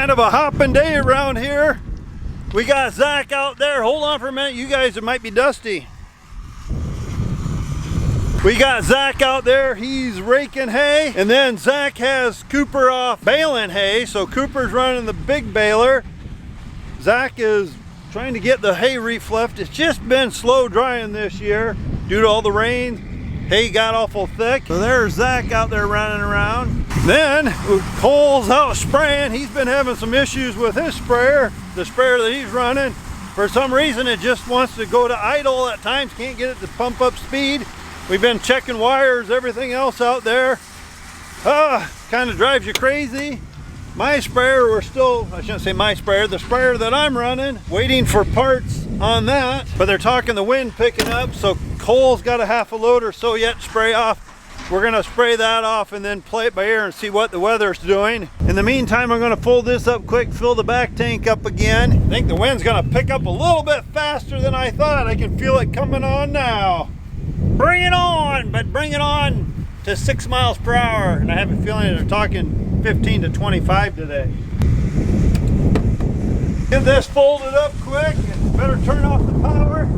kind of a hopping day around here. We got Zach out there. Hold on for a minute, you guys, it might be dusty. We got Zach out there, he's raking hay, and then Zach has Cooper off baling hay, so Cooper's running the big baler. Zach is trying to get the hay reef left. It's just been slow drying this year due to all the rain. Hay got awful thick. So there's Zach out there running around. Then Cole's out spraying. He's been having some issues with his sprayer, the sprayer that he's running. For some reason it just wants to go to idle at times, can't get it to pump up speed. We've been checking wires, everything else out there. Kind of drives you crazy. My sprayer, we're still, I shouldn't say my sprayer, the sprayer that I'm running, waiting for parts on that. But they're talking the wind picking up, so Cole's got a half a load or so yet to spray off. We're gonna spray that off and then play it by ear and see what the weather's doing. In the meantime, I'm gonna fold this up quick, fill the back tank up again. I think the wind's gonna pick up a little bit faster than I thought. I can feel it coming on now. Bring it on, but bring it on to 6 miles per hour. And I have a feeling they're talking 15 to 25 today. Get this folded up quick and better turn off the power.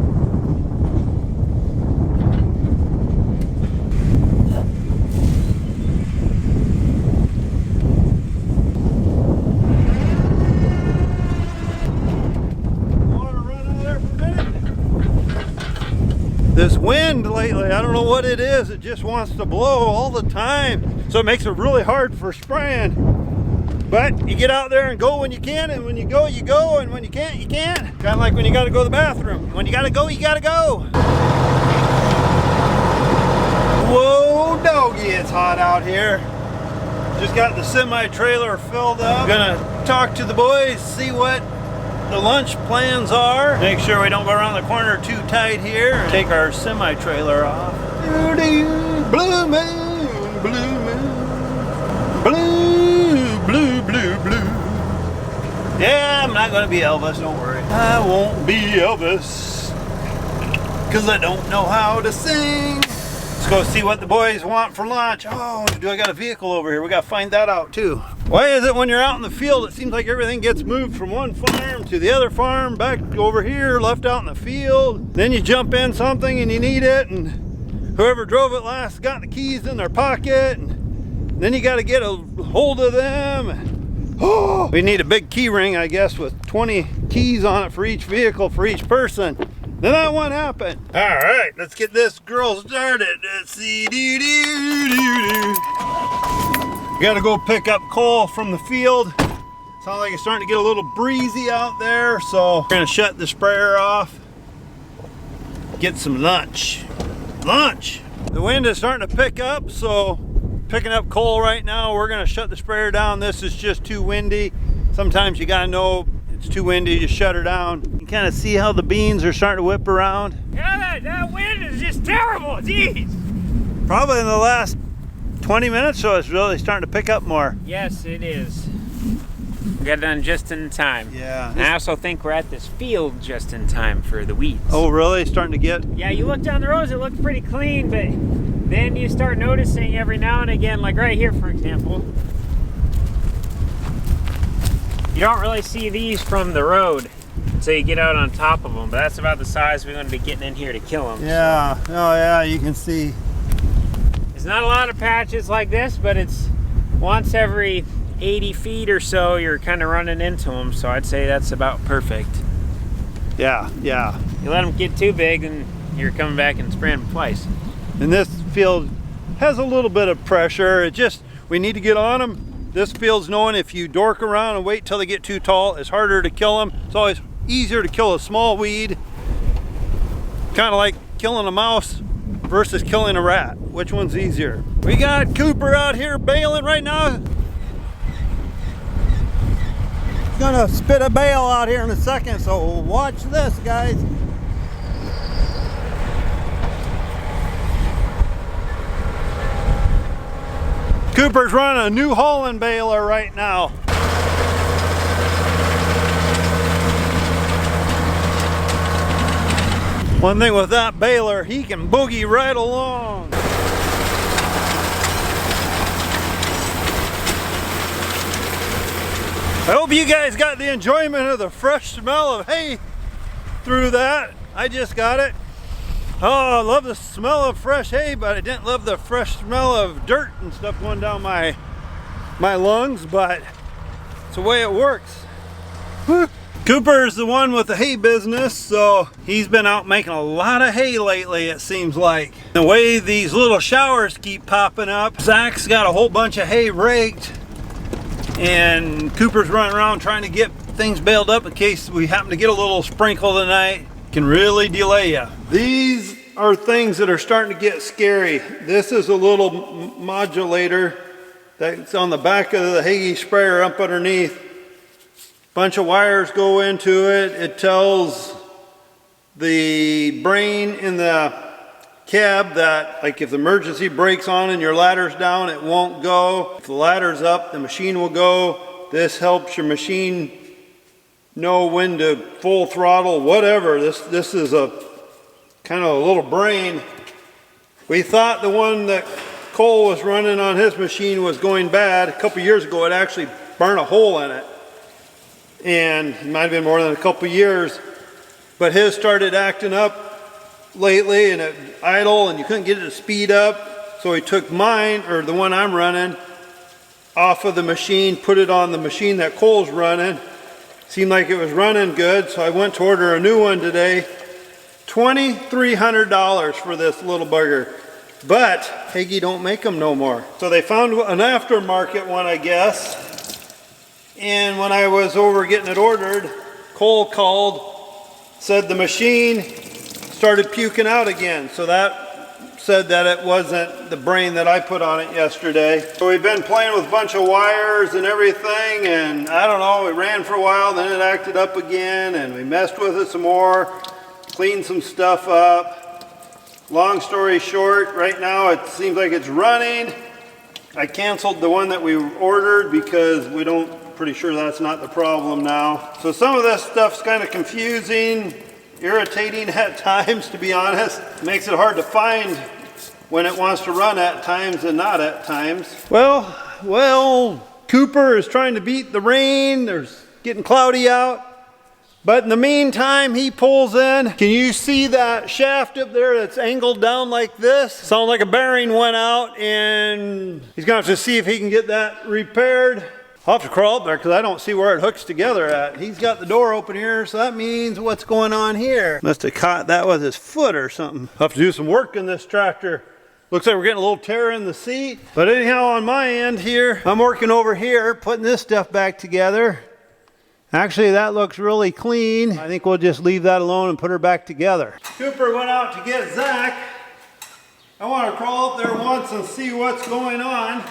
This wind lately, I don't know what it is, it just wants to blow all the time. So it makes it really hard for spraying. But you get out there and go when you can, and when you go, you go, and when you can't, you can't. Kind of like when you gotta go to the bathroom. When you gotta go, you gotta go. Whoa, doggy, it's hot out here. Just got the semi-trailer filled up. Gonna talk to the boys, see what the lunch plans are. Make sure we don't go around the corner too tight here. Take our semi-trailer off. Blue moon, blue moon, blue, blue, blue, blue. Yeah, I'm not gonna be Elvis, don't worry. I won't be Elvis, cause I don't know how to sing. Let's go see what the boys want for lunch. Oh, do I got a vehicle over here? We gotta find that out too. Why is it when you're out in the field, it seems like everything gets moved from one farm to the other farm, back over here, left out in the field. Then you jump in something and you need it, and whoever drove it last got the keys in their pocket, and then you gotta get a hold of them. Oh, we need a big key ring, I guess, with 20 keys on it for each vehicle, for each person. Then that won't happen. All right, let's get this girl started. Let's see. Gotta go pick up Cole from the field. Sounds like it's starting to get a little breezy out there, so we're gonna shut the sprayer off. Get some lunch. Lunch! The wind is starting to pick up, so picking up Cole right now. We're gonna shut the sprayer down. This is just too windy. Sometimes you gotta know it's too windy, just shut her down. You can kind of see how the beans are starting to whip around. Yeah, that wind is just terrible, jeez. Probably in the last 20 minutes, so it's really starting to pick up more. Yes, it is. We got done just in time. Yeah. And I also think we're at this field just in time for the weeds. Oh, really? Starting to get? Yeah, you look down the rows, it looks pretty clean, but then you start noticing every now and again, like right here, for example, you don't really see these from the road until you get out on top of them, but that's about the size we're going to be getting in here to kill them. Yeah, so. Oh yeah, you can see. There's not a lot of patches like this, but it's once every 80 feet or so you're kind of running into them, so I'd say that's about perfect. Yeah, yeah. You let them get too big and you're coming back and spraying them twice. And this field has a little bit of pressure. It just, we need to get on them. This field's knowing if you dork around and wait till they get too tall, it's harder to kill them. It's always easier to kill a small weed. Kind of like killing a mouse versus killing a rat. Which one's easier? We got Cooper out here baling right now. He's gonna spit a bale out here in a second, so watch this, guys. Cooper's running a New Holland baler right now. One thing with that baler, he can boogie right along. I hope you guys got the enjoyment of the fresh smell of hay through that. I just got it. Oh, I love the smell of fresh hay, but I didn't love the fresh smell of dirt and stuff going down my lungs, but it's the way it works. Whew. Cooper's the one with the hay business, so he's been out making a lot of hay lately, it seems like. The way these little showers keep popping up, Zach's got a whole bunch of hay raked, and Cooper's running around trying to get things baled up in case we happen to get a little sprinkle tonight. Can really delay you. These are things that are starting to get scary. This is a little modulator that's on the back of the hay sprayer up underneath. Bunch of wires go into it. It tells the brain in the cab that, like, if the emergency brake's on and your ladder's down, it won't go. If the ladder's up, the machine will go. This helps your machine know when to full throttle, whatever. This is a kind of a little brain. We thought the one that Cole was running on his machine was going bad. A couple years ago, it actually burned a hole in it. And it might have been more than a couple years, but his started acting up lately and it idle and you couldn't get it to speed up. So he took mine, or the one I'm running, off of the machine, put it on the machine that Cole's running. Seemed like it was running good, so I went to order a new one today. $2,300 for this little bugger. But Hagee don't make them no more. So they found an aftermarket one, I guess. And when I was over getting it ordered, Cole called, said the machine started puking out again. So that said that it wasn't the brain that I put on it yesterday. So we've been playing with a bunch of wires and everything, and I don't know, we ran for a while, then it acted up again, and we messed with it some more, cleaned some stuff up. Long story short, right now it seems like it's running. I canceled the one that we ordered because pretty sure that's not the problem now. So some of this stuff's kind of confusing, irritating at times, to be honest. It makes it hard to find when it wants to run at times and not at times. Well, Cooper is trying to beat the rain. There's getting cloudy out. But in the meantime, he pulls in. Can you see that shaft up there that's angled down like this? Sounds like a bearing went out, and he's gonna have to see if he can get that repaired. I'll have to crawl up there because I don't see where it hooks together at. He's got the door open here, so that means what's going on here. Must have caught that with his foot or something. I'll have to do some work in this tractor. Looks like we're getting a little tear in the seat. But anyhow, on my end here, I'm working over here, putting this stuff back together. Actually, that looks really clean. I think we'll just leave that alone and put her back together. Cooper went out to get Zach. I want to crawl up there once and see what's going on.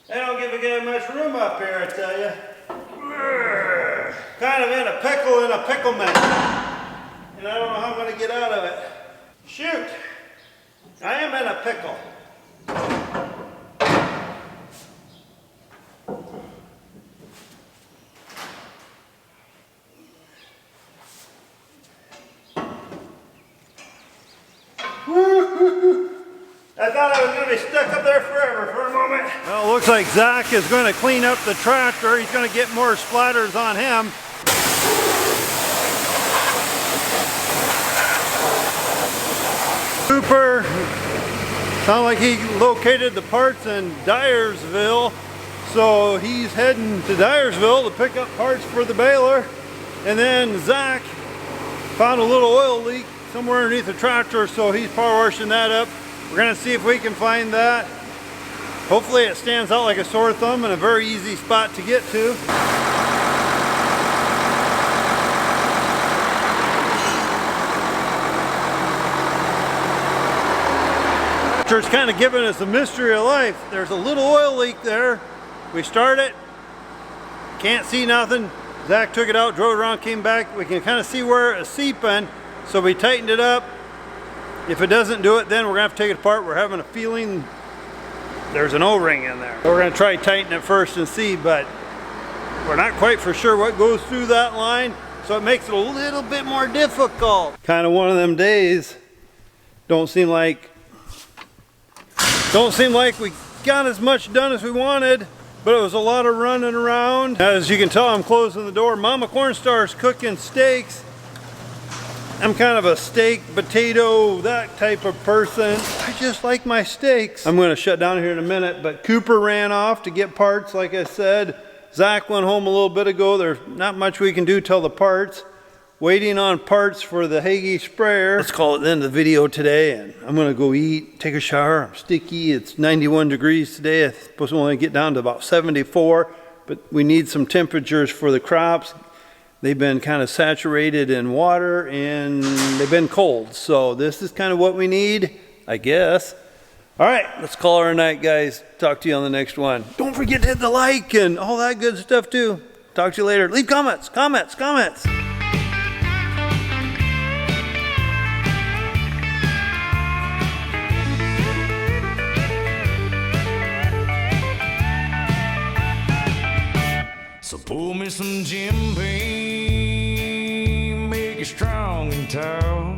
They don't give a guy much room up here, I tell you. Kind of in a pickle in a picklement. And I don't know how I'm going to get out of it. Shoot! I am in a pickle. I thought I was going to be stuck up there forever for a moment. Well, it looks like Zach is going to clean up the tractor. He's going to get more splatters on him. Cooper, sounds like he located the parts in Dyersville. So he's heading to Dyersville to pick up parts for the baler. And then Zach found a little oil leak somewhere underneath the tractor, so he's power washing that up. We're gonna see if we can find that. Hopefully it stands out like a sore thumb and a very easy spot to get to. Tractor's kind of giving us a mystery of life. There's a little oil leak there. We start it, can't see nothing. Zach took it out, drove around, came back. We can kind of see where it's seeping, so we tightened it up. If it doesn't do it, then we're gonna have to take it apart. We're having a feeling there's an O-ring in there. We're gonna try tightening it first and see, but we're not quite for sure what goes through that line, so it makes it a little bit more difficult. Kind of one of them days. Don't seem like Don't seem like we got as much done as we wanted, but it was a lot of running around. As you can tell, I'm closing the door. Mama Cornstar's cooking steaks. I'm kind of a steak, potato, that type of person. I just like my steaks. I'm gonna shut down here in a minute, but Cooper ran off to get parts, like I said. Zach went home a little bit ago. There's not much we can do till the parts. Waiting on parts for the Hagee sprayer. Let's call it the end of the video today, and I'm gonna go eat, take a shower. I'm sticky. It's 91 degrees today. It's supposed to only get down to about 74, but we need some temperatures for the crops. They've been kind of saturated in water and they've been cold. So this is kind of what we need, I guess. All right, let's call her a night, guys. Talk to you on the next one. Don't forget to hit the like and all that good stuff too. Talk to you later. Leave comments. So pull me some Jim Beam, make it strong and tall.